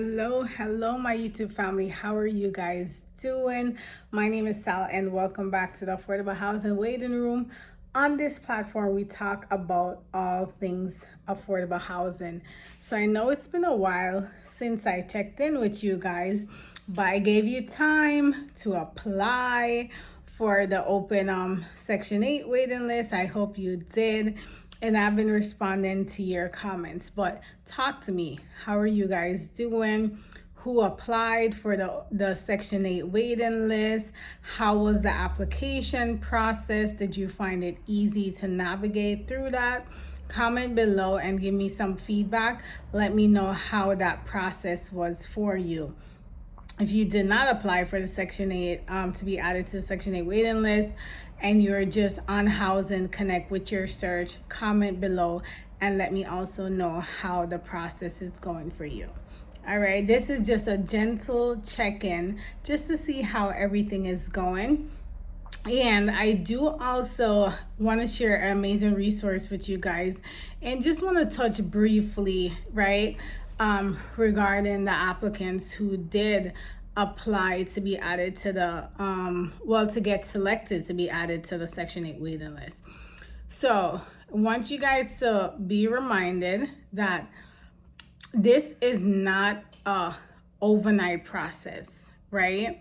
Hello, my YouTube family. How are you guys doing? My name is Sal, and welcome back to the Affordable Housing Waiting Room. On this platform, we talk about all things affordable housing. So I know it's been a while since I checked in with you guys, but I gave you time to apply for the open Section 8 waiting list. I hope you did. And I've been responding to your comments. But talk to me. How are you guys doing? Who applied for the Section 8 waiting list? How was the application process? Did you find it easy to navigate through that? Comment below and give me some feedback. Let me know how that process was for you. If you did not apply for the Section 8 to be added to the Section 8 waiting list, and you're just on Housing Connect with your search, comment below and let me also know how the process is going for you. All right, this is just a gentle check-in just to see how everything is going. And I do also want to share an amazing resource with you guys, and just want to touch briefly, right, regarding the applicants who did apply to be added to the to get selected to be added to the Section 8 waiting list. So I want you guys to be reminded that this is not a overnight process, right?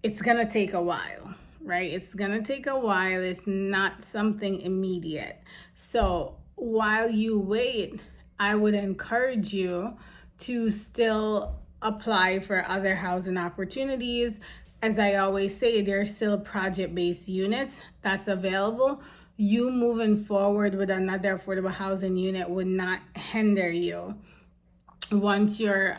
It's gonna take a while, right? It's gonna take a while. It's not something immediate. So while you wait, I would encourage you to still apply for other housing opportunities. As I always say, there's still project-based units that's available. You moving forward with another affordable housing unit would not hinder you once you're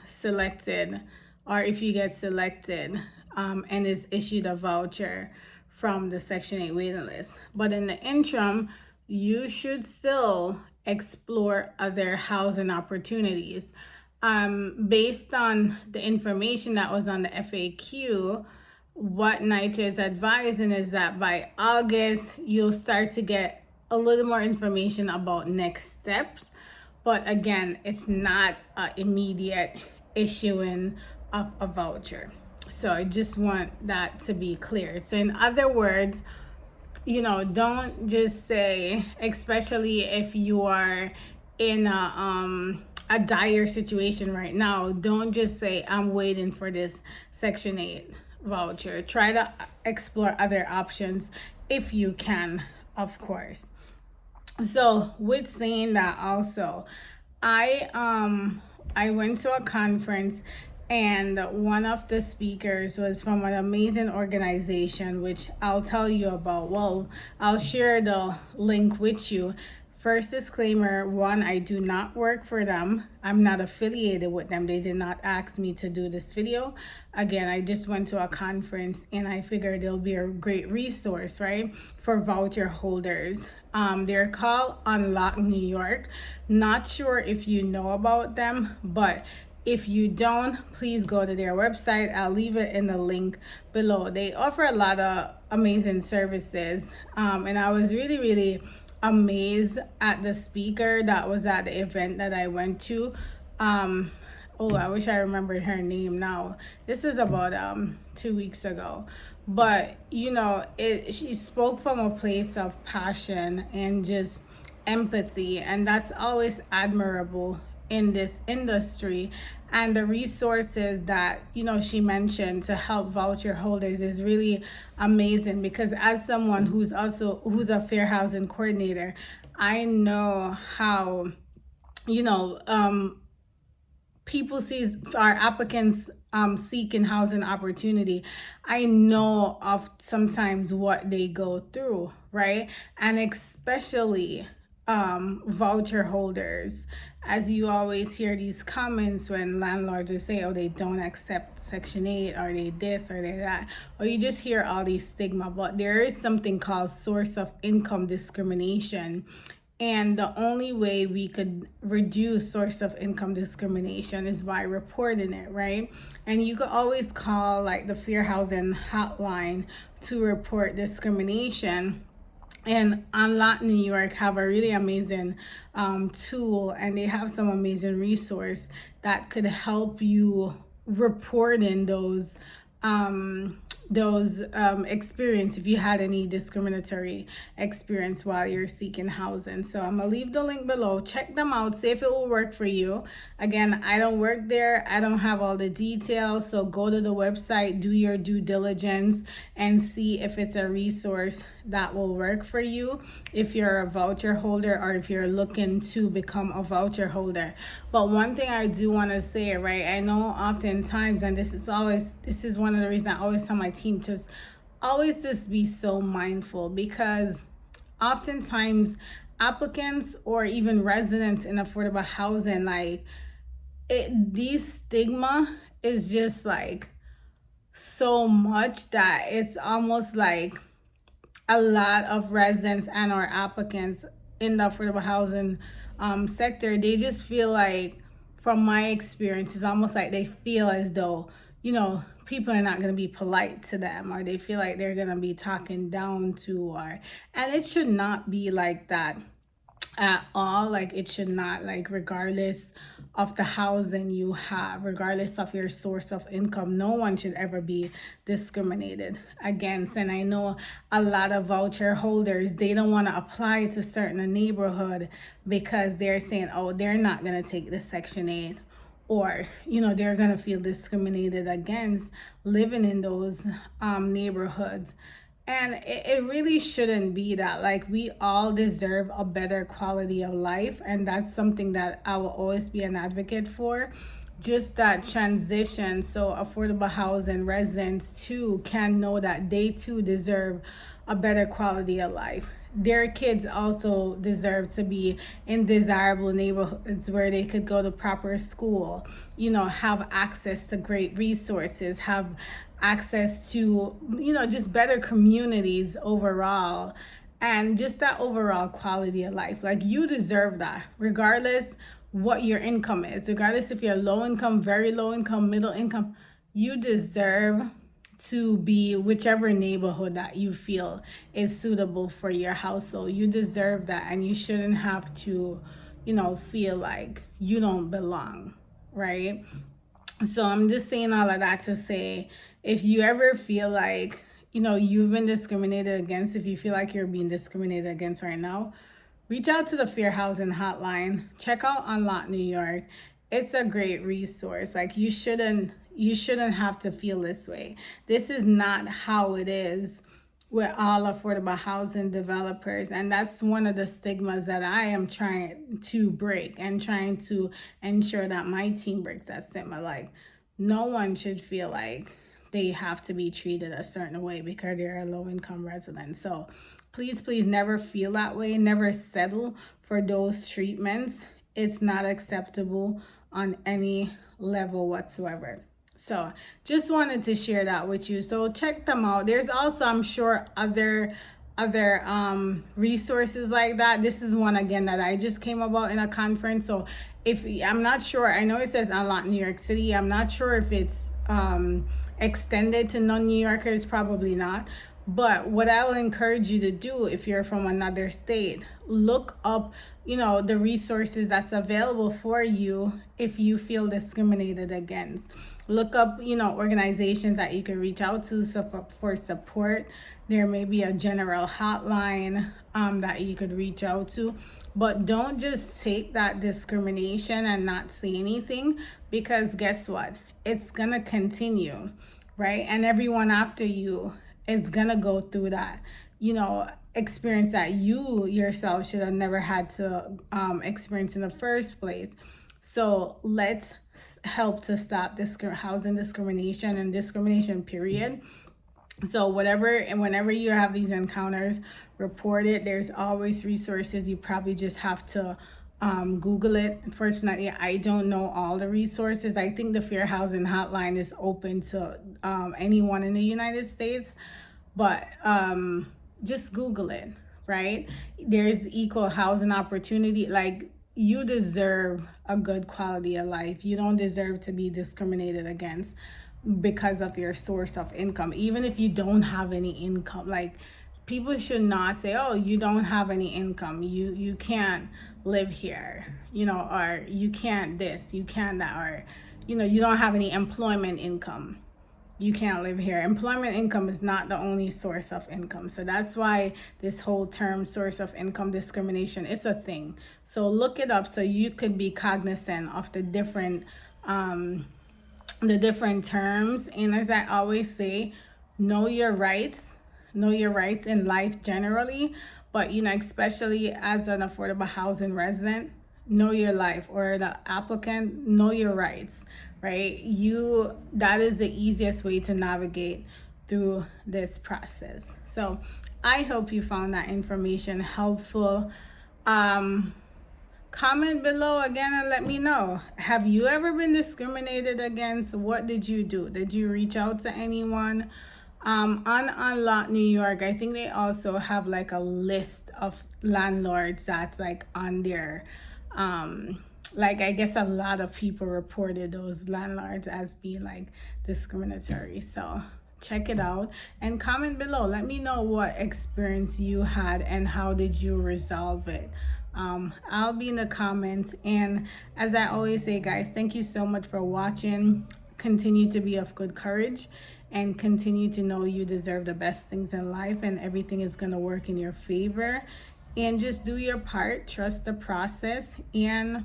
selected, or if you get selected and is issued a voucher from the Section 8 waiting list. But in the interim, you should still explore other housing opportunities. Based on the information that was on the FAQ, what NYCHA is advising is that by August, you'll start to get a little more information about next steps. But again, it's not an immediate issuing of a voucher. So I just want that to be clear. So in other words, don't just say, especially if you are in a dire situation right now, don't just say, I'm waiting for this Section 8 voucher. Try to explore other options if you can, of course. So with saying that, also, I went to a conference, and one of the speakers was from an amazing organization, which I'll tell you about. Well, I'll share the link with you. First disclaimer, one, I do not work for them. I'm not affiliated with them. They did not ask me to do this video. Again, I just went to a conference, and I figured it'll be a great resource, right, for voucher holders. They're called Unlock New York. Not sure if you know about them, but if you don't, please go to their website. I'll leave it in the link below. They offer a lot of amazing services, and I was really amazed at the speaker that was at the event that I went to. Oh, I wish I remembered her name now. This is about 2 weeks ago. But she spoke from a place of passion and just empathy, and that's always admirable in this industry. And the resources that she mentioned to help voucher holders is really amazing, because as someone who's a fair housing coordinator, I know how people see our applicants seeking housing opportunity. I know of sometimes what they go through, right? And especially voucher holders, as you always hear these comments when landlords will say, oh, they don't accept Section 8, or they this or they that, or you just hear all these stigma. But there is something called source of income discrimination. And the only way we could reduce source of income discrimination is by reporting it, right? And you could always call like the Fair Housing Hotline to report discrimination. And Unlock New York have a really amazing tool, and they have some amazing resource that could help you report in those experience if you had any discriminatory experience while you're seeking housing. So I'm gonna leave the link below. Check them out, see if it will work for you. Again, I don't work there, I don't have all the details, so go to the website, do your due diligence, and see if it's a resource that will work for you if you're a voucher holder or if you're looking to become a voucher holder. But one thing I do want to say, right, I know oftentimes, and this is one of the reasons I always tell my team to always just be so mindful, because oftentimes applicants or even residents in affordable housing, like these stigma is just like so much that it's almost like a lot of residents and or applicants in the affordable housing sector, they just feel like, from my experience, it's almost like they feel as though, people are not going to be polite to them, or they feel like they're going to be talking down to, or, and it should not be like that at all. Like, it should not, like, regardless of the housing you have, regardless of your source of income, no one should ever be discriminated against. And I know a lot of voucher holders, they don't want to apply to certain neighborhood because they're saying, oh, they're not going to take the Section 8, or they're going to feel discriminated against living in those neighborhoods. And it really shouldn't be that. Like, we all deserve a better quality of life, and that's something that I will always be an advocate for. Just that transition, so affordable housing residents too can know that they too deserve a better quality of life. Their kids also deserve to be in desirable neighborhoods where they could go to proper school, have access to great resources, have access to, just better communities overall, and just that overall quality of life. Like, you deserve that, regardless what your income is, regardless if you're low income, very low income, middle income. You deserve to be whichever neighborhood that you feel is suitable for your household. You deserve that, and you shouldn't have to, feel like you don't belong, right? So I'm just saying all of that to say, if you ever feel like, you've been discriminated against, if you feel like you're being discriminated against right now, reach out to the Fair Housing Hotline. Check out Unlock New York. It's a great resource. Like, you shouldn't have to feel this way. This is not how it is with all affordable housing developers. And that's one of the stigmas that I am trying to break, and trying to ensure that my team breaks that stigma. Like, no one should feel like they have to be treated a certain way because they're a low-income resident. So please, please never feel that way. Never settle for those treatments. It's not acceptable on any level whatsoever. So just wanted to share that with you. So check them out. There's also, I'm sure, other resources like that. This is one, again, that I just came about in a conference. So if I'm not sure, I know it says Unlock New York City. I'm not sure if it's extended to non-New Yorkers, probably not. But what I will encourage you to do, if you're from another state, look up, the resources that's available for you if you feel discriminated against. Look up, organizations that you can reach out to for support. There may be a general hotline that you could reach out to. But don't just take that discrimination and not say anything, because guess what? It's going to continue, right? And everyone after you is going to go through that, experience that you yourself should have never had to experience in the first place. So let's help to stop housing discrimination and discrimination, period. So whenever you have these encounters, report it. There's always resources. You probably just have to Google it. Unfortunately, I don't know all the resources. I think the Fair Housing Hotline is open to anyone in the United States, but just Google it, right? There's equal housing opportunity. Like, you deserve a good quality of life. You don't deserve to be discriminated against because of your source of income. Even if you don't have any income, like, people should not say, oh, you don't have any income, you can't live here, or you can't this, you can't that, or you don't have any employment income, you can't live here. Employment income is not the only source of income. So that's why this whole term source of income discrimination is a thing. So look it up so you could be cognizant of the different terms. And as I always say, know your rights in life generally, but especially as an affordable housing resident, know your life, or the applicant, know your rights, right? That is the easiest way to navigate through this process. So I hope you found that information helpful. Comment below again and let me know, have you ever been discriminated against? What did you do? Did you reach out to anyone? On Unlock New York, I think they also have like a list of landlords that's like on their like, I guess a lot of people reported those landlords as being like discriminatory. So check it out and comment below. Let me know what experience you had and how did you resolve it. I'll be in the comments. And as I always say, guys, thank you so much for watching. Continue to be of good courage and continue to know you deserve the best things in life, and everything is going to work in your favor. And just do your part, trust the process, and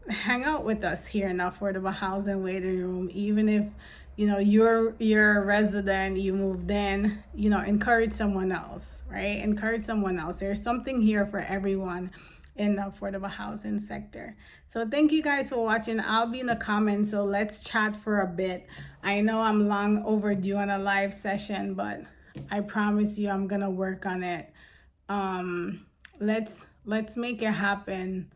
hang out with us here in the affordable housing waiting room. Even if you're a resident, you moved in, encourage someone else, right? Encourage someone else. There's something here for everyone in the affordable housing sector. So thank you guys for watching. I'll be in the comments, so let's chat for a bit. I know I'm long overdue on a live session, but I promise you I'm gonna work on it. Let's make it happen.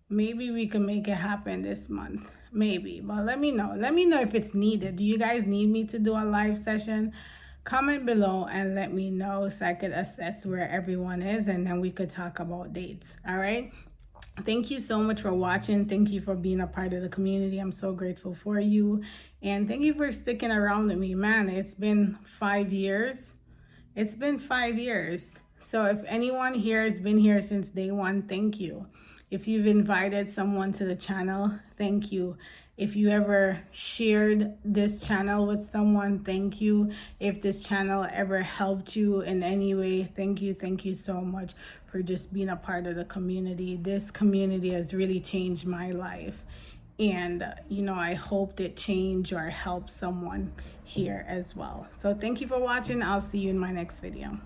Maybe we can make it happen this month, maybe, but let me know if it's needed. Do you guys need me to do a live session? Comment below and let me know so I could assess where everyone is, and then we could talk about dates. All right, thank you so much for watching. Thank you for being a part of the community. I'm so grateful for you, and thank you for sticking around with me, man. It's been 5 years. It's been 5 years. So if anyone here has been here since day one, thank you. If you've invited someone to the channel, thank you. If you ever shared this channel with someone, thank you. If this channel ever helped you in any way, thank you. Thank you so much for just being a part of the community. This community has really changed my life. And, I hope it changed or helped someone here as well. So thank you for watching. I'll see you in my next video.